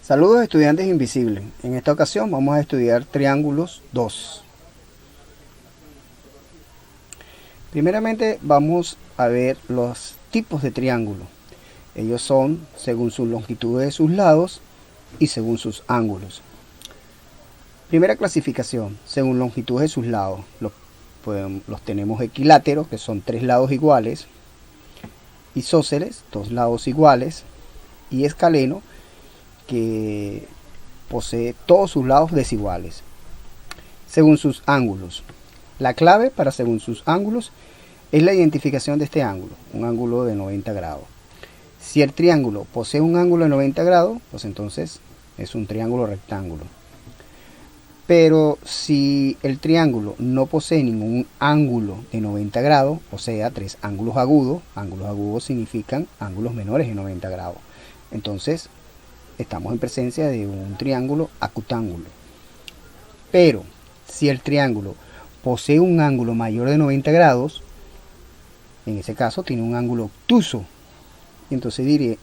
Saludos estudiantes invisibles. En esta ocasión vamos a estudiar triángulos 2. Primeramente vamos a ver los tipos de triángulo. Ellos son según su longitud de sus lados y según sus ángulos. Primera clasificación, según longitud de sus lados. Los tenemos equiláteros, que son 3 lados iguales, isósceles, 2 lados iguales, y escaleno, que posee todos sus lados desiguales. Según sus ángulos. La clave para según sus ángulos es la identificación de este ángulo, un ángulo de 90 grados. Si el triángulo posee un ángulo de 90 grados, pues entonces es un triángulo rectángulo. Pero si el triángulo no posee ningún ángulo de 90 grados, o sea, 3 ángulos agudos significan ángulos menores de 90 grados. Entonces, estamos en presencia de un triángulo acutángulo. Pero si el triángulo posee un ángulo mayor de 90 grados, en ese caso tiene un ángulo obtuso. Y entonces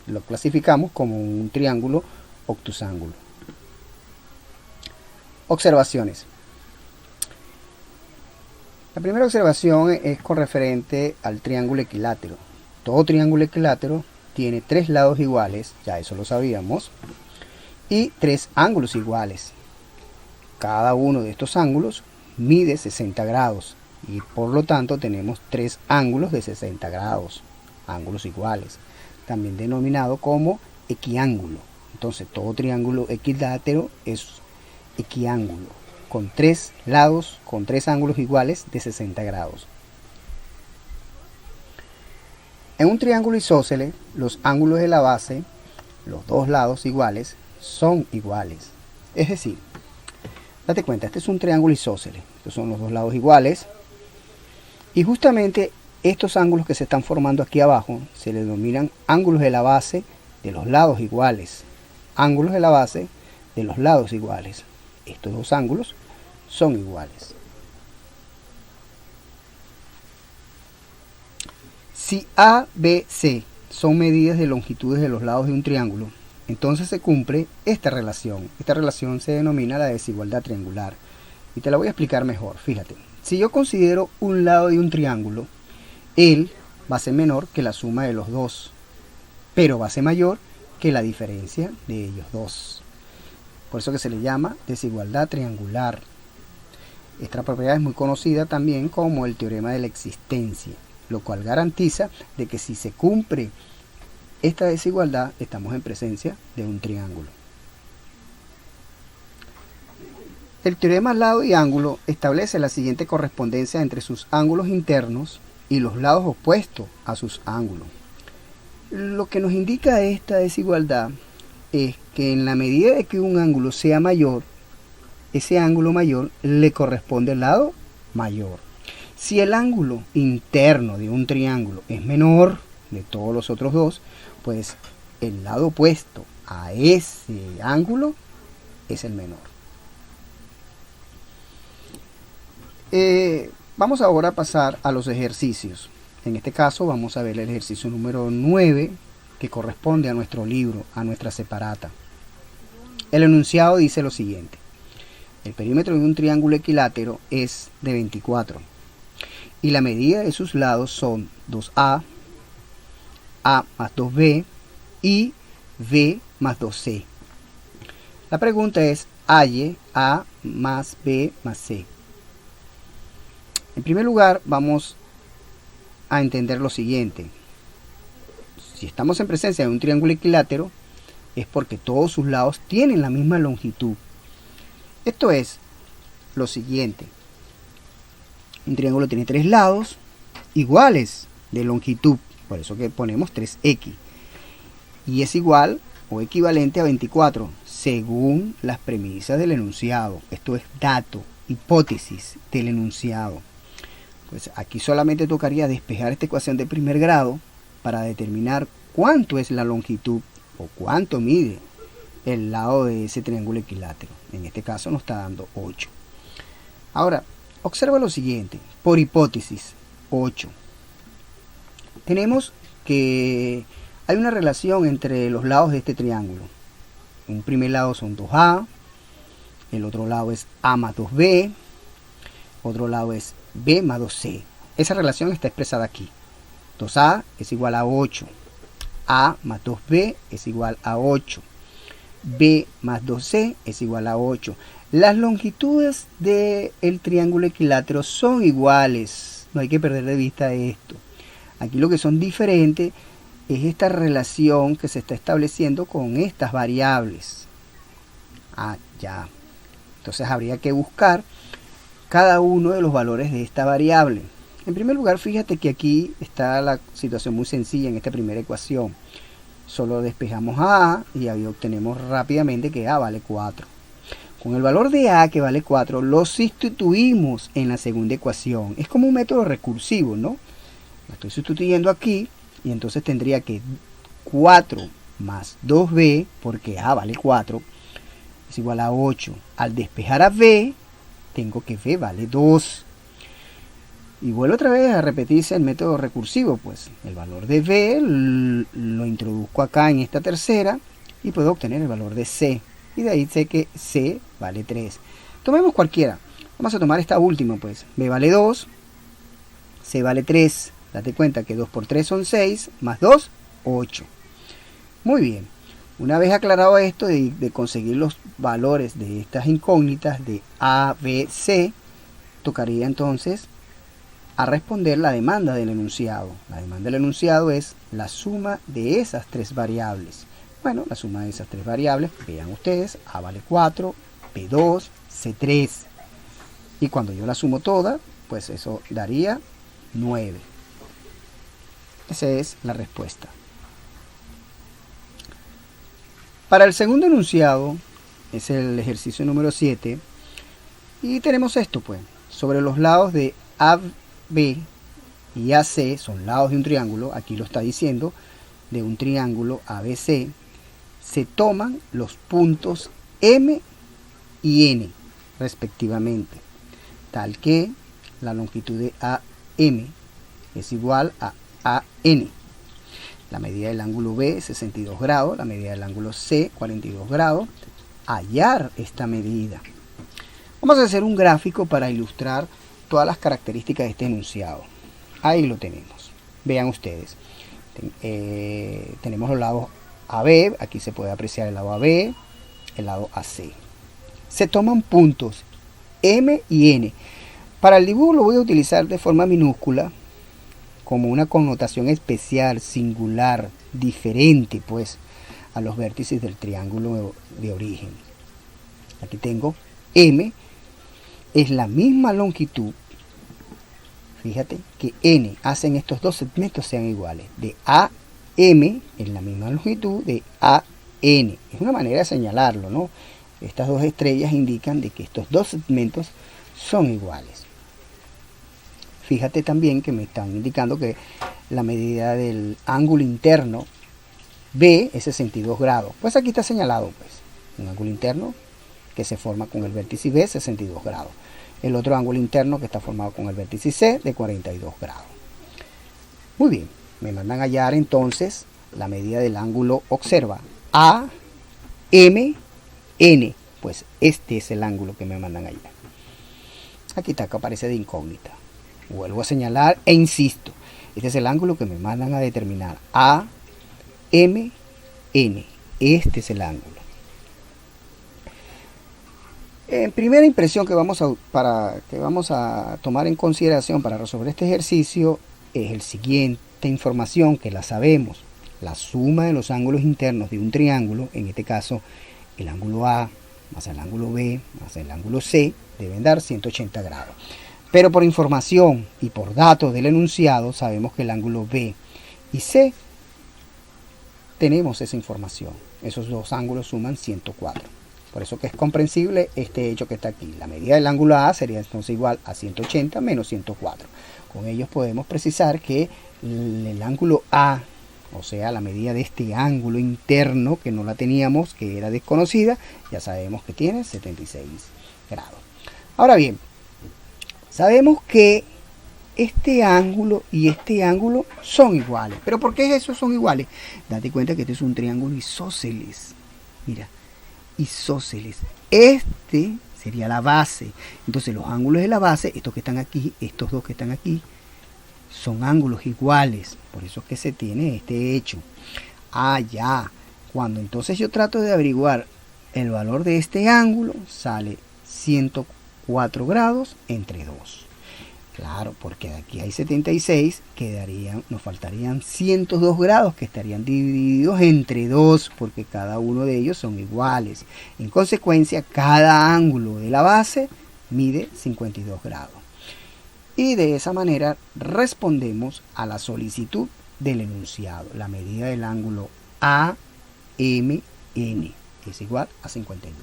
lo clasificamos como un triángulo obtusángulo. Observaciones. La primera observación es con referente al triángulo equilátero. Todo triángulo equilátero tiene 3 lados iguales, ya eso lo sabíamos, y 3 ángulos iguales. Cada uno de estos ángulos mide 60 grados y por lo tanto tenemos 3 ángulos de 60 grados, ángulos iguales, también denominado como equiángulo. Entonces todo triángulo equilátero es equiángulo, con 3 lados, con 3 ángulos iguales de 60 grados. En un triángulo isósceles, los ángulos de la base, los dos lados iguales, son iguales. Es decir, date cuenta, este es un triángulo isósceles, estos son los dos lados iguales, y justamente estos ángulos que se están formando aquí abajo se le denominan ángulos de la base de los lados iguales. Ángulos de la base de los lados iguales. Estos dos ángulos son iguales. Si A, B, C son medidas de longitudes de los lados de un triángulo, entonces se cumple esta relación. Esta relación se denomina la desigualdad triangular. Y te la voy a explicar mejor. Fíjate, si yo considero un lado de un triángulo, él va a ser menor que la suma de los dos, pero va a ser mayor que la diferencia de ellos dos. Por eso que se le llama desigualdad triangular. Esta propiedad es muy conocida también como el teorema de la existencia, lo cual garantiza de que si se cumple esta desigualdad, estamos en presencia de un triángulo. El teorema lado y ángulo establece la siguiente correspondencia entre sus ángulos internos y los lados opuestos a sus ángulos. Lo que nos indica esta desigualdad es que en la medida de que un ángulo sea mayor, ese ángulo mayor le corresponde al lado mayor. Si el ángulo interno de un triángulo es menor de todos los otros dos, pues el lado opuesto a ese ángulo es el menor. Vamos ahora a pasar a los ejercicios. En este caso vamos a ver el ejercicio número 9, que corresponde a nuestro libro, a nuestra separata. El enunciado dice lo siguiente: el perímetro de un triángulo equilátero es de 24 y la medida de sus lados son 2A, A más 2B y B más 2C. La pregunta es: halle A más B más C. En primer lugar, vamos a entender lo siguiente. Si estamos en presencia de un triángulo equilátero, es porque todos sus lados tienen la misma longitud. Esto es lo siguiente: un triángulo tiene 3 lados iguales de longitud, por eso que ponemos 3x, y es igual o equivalente a 24 según las premisas del enunciado. Esto es dato, hipótesis del enunciado. Pues aquí solamente tocaría despejar esta ecuación de primer grado para determinar cuánto es la longitud o cuánto mide el lado de ese triángulo equilátero. En este caso nos está dando 8. Ahora, observa lo siguiente. Por hipótesis, 8. Tenemos que Hay una relación entre los lados de este triángulo. Un primer lado son 2a, el otro lado es a más 2b, otro lado es b más 2c. Esa relación está expresada aquí. 2a es igual a 8, a más 2b es igual a 8, b más 2c es igual a 8. Las longitudes del triángulo equilátero son iguales, no hay que perder de vista esto. Aquí lo que son diferentes es esta relación que se está estableciendo con estas variables. Ya. Entonces habría que buscar cada uno de los valores de esta variable. En primer lugar, fíjate que aquí está la situación muy sencilla en esta primera ecuación. Solo despejamos a A y ahí obtenemos rápidamente que A vale 4. Con el valor de A, que vale 4, lo sustituimos en la segunda ecuación. Es como un método recursivo, ¿no? La estoy sustituyendo aquí y entonces tendría que 4 más 2b, porque A vale 4, es igual a 8. Al despejar a b, tengo que b vale 2. Y vuelvo otra vez a repetirse el método recursivo, pues el valor de b lo introduzco acá en esta tercera y puedo obtener el valor de c. Y de ahí sé que c vale 3. Tomemos cualquiera. Vamos a tomar esta última, pues. B vale 2, c vale 3. Date cuenta que 2 por 3 son 6, más 2, 8. Muy bien. Una vez aclarado esto de conseguir los valores de estas incógnitas de A, B, C, tocaría entonces a responder la demanda del enunciado. La demanda del enunciado es la suma de esas tres variables. Bueno, la suma de esas tres variables, vean ustedes, A vale 4, B 2, C 3. Y cuando yo la sumo toda, pues eso daría 9. Esa es la respuesta. Para el segundo enunciado, es el ejercicio número 7, y tenemos esto, pues, sobre los lados de AB y AC, son lados de un triángulo, aquí lo está diciendo, de un triángulo ABC, se toman los puntos M y N, respectivamente, tal que la longitud de AM es igual a AN. La medida del ángulo B, 62 grados, la medida del ángulo C, 42 grados. Hallar esta medida. Vamos a hacer un gráfico para ilustrar todas las características de este enunciado. Ahí lo tenemos. Vean ustedes. Tenemos los lados AB, aquí se puede apreciar el lado AB, el lado AC. Se toman puntos M y N. Para el dibujo lo voy a utilizar de forma minúscula, como una connotación especial, singular, diferente, pues, a los vértices del triángulo de origen. Aquí tengo M, es la misma longitud. Fíjate que N hacen estos dos segmentos sean iguales. De AM es la misma longitud de AN. Es una manera de señalarlo, ¿no? Estas dos estrellas indican de que estos dos segmentos son iguales. Fíjate también que me están indicando que la medida del ángulo interno B es 62 grados. Pues aquí está señalado, pues, un ángulo interno que se forma con el vértice B, 62 grados. El otro ángulo interno que está formado con el vértice C, de 42 grados. Muy bien, me mandan a hallar entonces la medida del ángulo, observa, AM, N. Pues este es el ángulo que me mandan a hallar. Aquí está, que aparece de incógnita. Vuelvo a señalar e insisto, este es el ángulo que me mandan a determinar. AM, N. Este es el ángulo. En primera impresión que vamos a tomar en consideración para resolver este ejercicio es el siguiente información que la sabemos. La suma de los ángulos internos de un triángulo, en este caso el ángulo A más el ángulo B más el ángulo C, deben dar 180 grados. Pero por información y por datos del enunciado sabemos que el ángulo B y C tenemos esa información. Esos dos ángulos suman 104. Por eso que es comprensible este hecho que está aquí. La medida del ángulo A sería entonces igual a 180 menos 104. Con ellos podemos precisar que el ángulo A, o sea, la medida de este ángulo interno, que no la teníamos, que era desconocida, ya sabemos que tiene 76 grados. Ahora bien, sabemos que este ángulo y este ángulo son iguales. ¿Pero por qué esos son iguales? Date cuenta que este es un triángulo isósceles. Mira, isósceles. Este sería la base. Entonces los ángulos de la base, estos que están aquí, estos dos que están aquí, son ángulos iguales. Por eso es que se tiene este hecho. Ah, ya. Cuando entonces yo trato de averiguar el valor de este ángulo, sale 104 grados entre 2. Claro, porque de aquí hay 76, nos faltarían 102 grados que estarían divididos entre 2, porque cada uno de ellos son iguales. En consecuencia, cada ángulo de la base mide 52 grados. Y de esa manera respondemos a la solicitud del enunciado. La medida del ángulo AMN es igual a 52.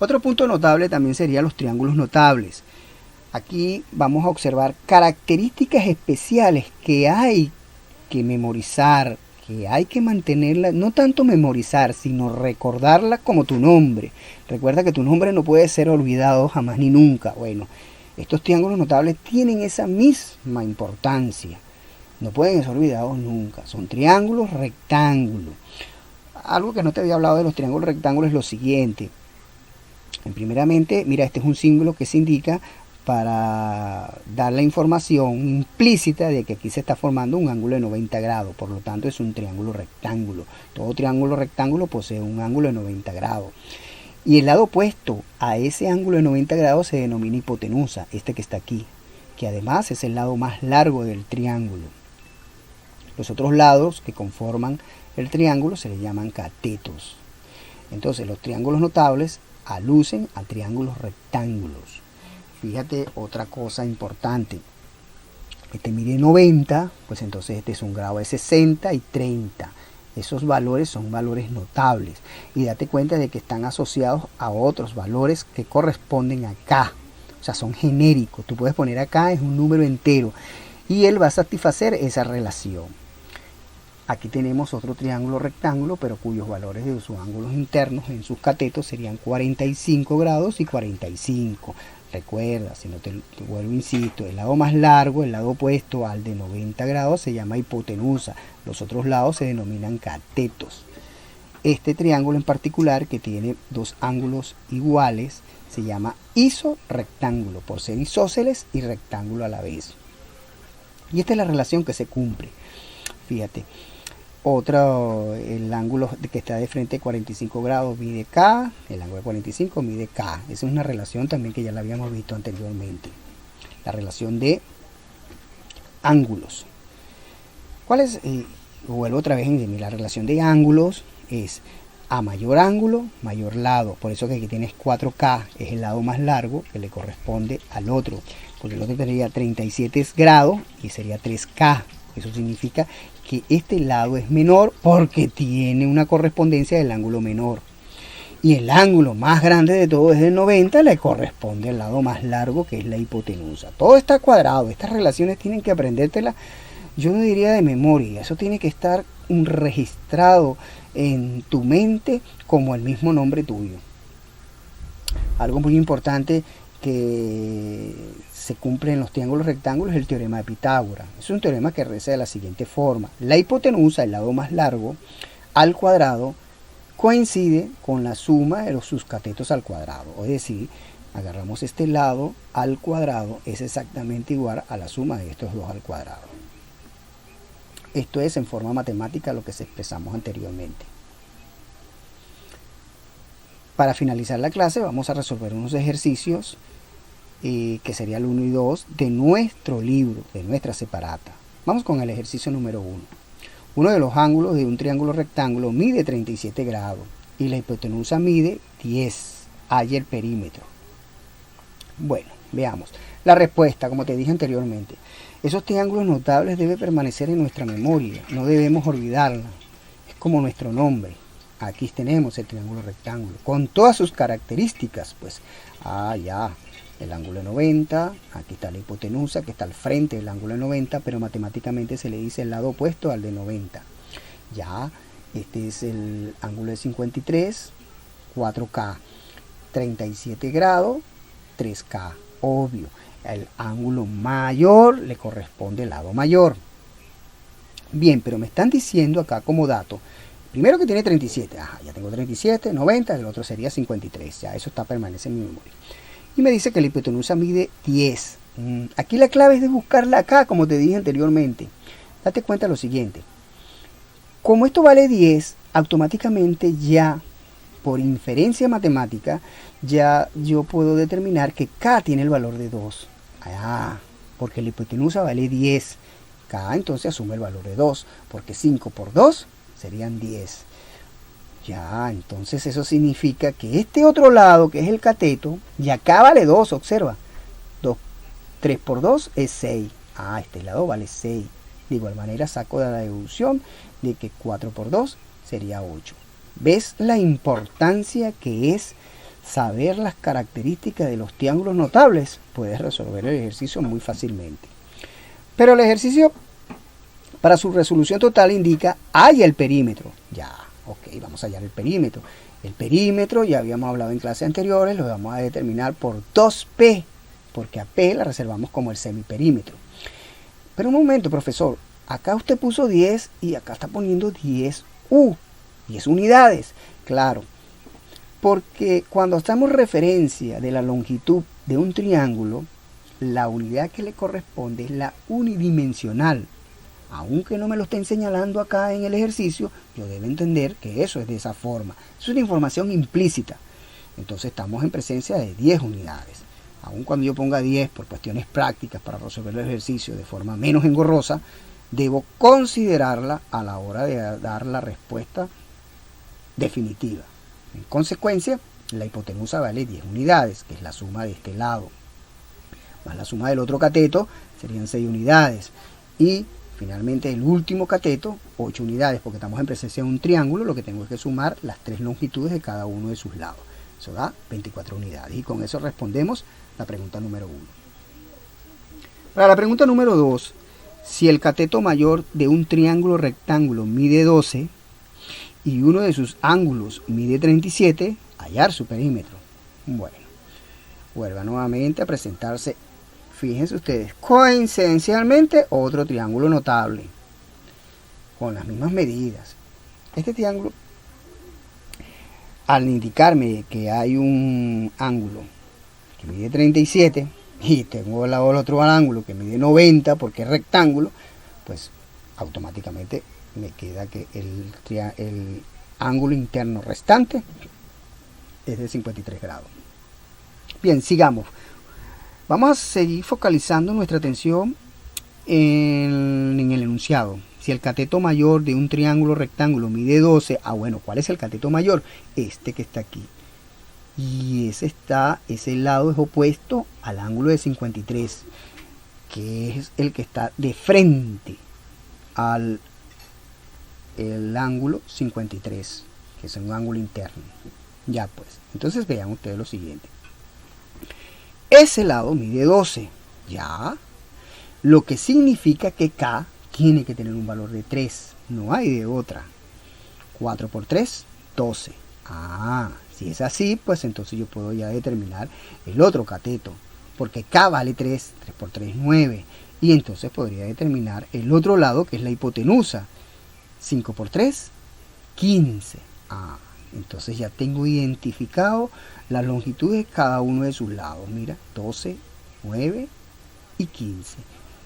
Otro punto notable también serían los triángulos notables. Aquí vamos a observar características especiales que hay que memorizar, que hay que mantenerla, no tanto memorizar, sino recordarla como tu nombre. Recuerda que tu nombre no puede ser olvidado jamás ni nunca. Bueno, estos triángulos notables tienen esa misma importancia. No pueden ser olvidados nunca. Son triángulos rectángulos. Algo que no te había hablado de los triángulos rectángulos es lo siguiente. Primeramente, mira, este es un símbolo que se indica para dar la información implícita de que aquí se está formando un ángulo de 90 grados. Por lo tanto, es un triángulo rectángulo. Todo triángulo rectángulo posee un ángulo de 90 grados. Y el lado opuesto a ese ángulo de 90 grados se denomina hipotenusa, este que está aquí, que además es el lado más largo del triángulo. Los otros lados que conforman el triángulo se le llaman catetos. Entonces, los triángulos notables alucen a triángulos rectángulos. Fíjate otra cosa importante. Este mide 90, pues entonces este es un grado de 60 y 30. Esos valores son valores notables. Y date cuenta de que están asociados a otros valores que corresponden acá. O sea, son genéricos. Tú puedes poner acá, es un número entero. Y él va a satisfacer esa relación. Aquí tenemos otro triángulo rectángulo, pero cuyos valores de sus ángulos internos en sus catetos serían 45 grados y 45. Recuerda, si no te vuelvo, insisto, el lado más largo, el lado opuesto al de 90 grados se llama hipotenusa. Los otros lados se denominan catetos. Este triángulo en particular, que tiene dos ángulos iguales, se llama isorrectángulo, por ser isósceles y rectángulo a la vez. Y esta es la relación que se cumple. Fíjate. El ángulo que está de frente 45 grados mide K, el ángulo de 45 mide K. Esa es una relación también que ya la habíamos visto anteriormente. La relación de ángulos. ¿Cuál es? Vuelvo otra vez en la relación de ángulos es a mayor ángulo, mayor lado. Por eso que aquí tienes 4K, es el lado más largo que le corresponde al otro. Porque el otro tendría 37 grados y sería 3K. Eso significa que este lado es menor porque tiene una correspondencia del ángulo menor. Y el ángulo más grande de todo es el 90, le corresponde al lado más largo, que es la hipotenusa. Todo está cuadrado. Estas relaciones tienen que aprendértelas, yo no diría de memoria. Eso tiene que estar registrado en tu mente como el mismo nombre tuyo. Algo muy importante que se cumple en los triángulos rectángulos es el teorema de Pitágoras. Es un teorema que reza de la siguiente forma: la hipotenusa, el lado más largo, al cuadrado, coincide con la suma de sus catetos al cuadrado. Es decir, agarramos este lado al cuadrado, es exactamente igual a la suma de estos dos al cuadrado. Esto es en forma matemática lo que se expresamos anteriormente. Para finalizar la clase vamos a resolver unos ejercicios que sería el 1 y 2 de nuestro libro, de nuestra separata. Vamos con el ejercicio número 1. Uno de los ángulos de un triángulo rectángulo mide 37 grados y la hipotenusa mide 10. Halla el perímetro. Bueno, veamos. La respuesta, como te dije anteriormente, esos triángulos notables deben permanecer en nuestra memoria, no debemos olvidarla. Es como nuestro nombre. Aquí tenemos el triángulo rectángulo, con todas sus características, pues, ya, el ángulo de 90, aquí está la hipotenusa, que está al frente del ángulo de 90, pero matemáticamente se le dice el lado opuesto al de 90. Ya, este es el ángulo de 53, 4K, 37 grados, 3K. obvio, el ángulo mayor le corresponde el lado mayor. Bien, pero me están diciendo acá como dato, primero que tiene 37, ajá, ya tengo 37, 90, el otro sería 53, ya eso permanece en mi memoria. Y me dice que la hipotenusa mide 10. Aquí la clave es de buscarla acá, como te dije anteriormente. Date cuenta lo siguiente, como esto vale 10, automáticamente ya, por inferencia matemática, ya yo puedo determinar que K tiene el valor de 2. Porque la hipotenusa vale 10. K entonces asume el valor de 2, porque 5 por 2 serían 10. Ya, entonces eso significa que este otro lado, que es el cateto, ya K vale 2, observa. 3 por 2 es 6. Este lado vale 6. De igual manera saco de la deducción de que 4 por 2 sería 8. ¿Ves la importancia que es saber las características de los triángulos notables? Puedes resolver el ejercicio muy fácilmente. Pero el ejercicio, para su resolución total, indica halla el perímetro. Ya, ok, vamos a hallar el perímetro. El perímetro, ya habíamos hablado en clases anteriores, lo vamos a determinar por 2P, porque a P la reservamos como el semiperímetro. Pero un momento, profesor, acá usted puso 10 y acá está poniendo 10U, 10 unidades. Claro, porque cuando hacemos referencia de la longitud de un triángulo, la unidad que le corresponde es la unidimensional. Aunque no me lo estén señalando acá en el ejercicio, yo debo entender que eso es de esa forma. Es una información implícita. Entonces estamos en presencia de 10 unidades. Aun cuando yo ponga 10 por cuestiones prácticas para resolver el ejercicio de forma menos engorrosa, debo considerarla a la hora de dar la respuesta definitiva. En consecuencia, la hipotenusa vale 10 unidades, que es la suma de este lado, más la suma del otro cateto serían 6 unidades. Y finalmente el último cateto, 8 unidades, porque estamos en presencia de un triángulo, lo que tengo es que sumar las 3 longitudes de cada uno de sus lados. Eso da 24 unidades. Y con eso respondemos la pregunta número 1. Para la pregunta número 2, si el cateto mayor de un triángulo rectángulo mide 12 y uno de sus ángulos mide 37, hallar su perímetro. Bueno, vuelva nuevamente a presentarse, fíjense ustedes, coincidencialmente otro triángulo notable, con las mismas medidas. Este triángulo, al indicarme que hay un ángulo que mide 37 y tengo al lado del otro ángulo que mide 90 porque es rectángulo, pues automáticamente me queda que el ángulo interno restante es de 53 grados. Bien, sigamos. Vamos a seguir focalizando nuestra atención en el enunciado. Si el cateto mayor de un triángulo rectángulo mide 12, bueno, ¿cuál es el cateto mayor? Este que está aquí. Y ese lado es opuesto al ángulo de 53, que es el que está de frente al el ángulo 53, que es un ángulo interno. Ya pues, entonces vean ustedes lo siguiente. Ese lado mide 12, ya, lo que significa que K tiene que tener un valor de 3, no hay de otra. 4 por 3, 12. Si es así, pues entonces yo puedo ya determinar el otro cateto, porque K vale 3, 3 por 3, 9, y entonces podría determinar el otro lado, que es la hipotenusa. 5 por 3, 15. Entonces ya tengo identificado las longitudes de cada uno de sus lados. Mira, 12, 9 y 15.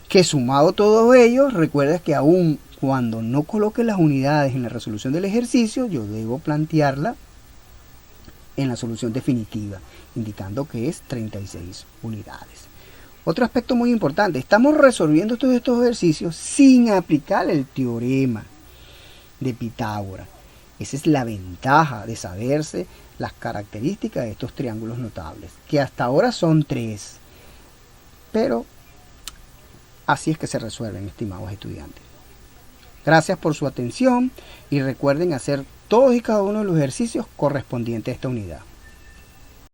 Que sumado todos ellos, recuerda que aún cuando no coloque las unidades en la resolución del ejercicio, yo debo plantearla en la solución definitiva, indicando que es 36 unidades. Otro aspecto muy importante, estamos resolviendo todos estos ejercicios sin aplicar el teorema de Pitágoras. Esa es la ventaja de saberse las características de estos triángulos notables, que hasta ahora son 3, pero así es que se resuelven, estimados estudiantes. Gracias por su atención y recuerden hacer todos y cada uno de los ejercicios correspondientes a esta unidad.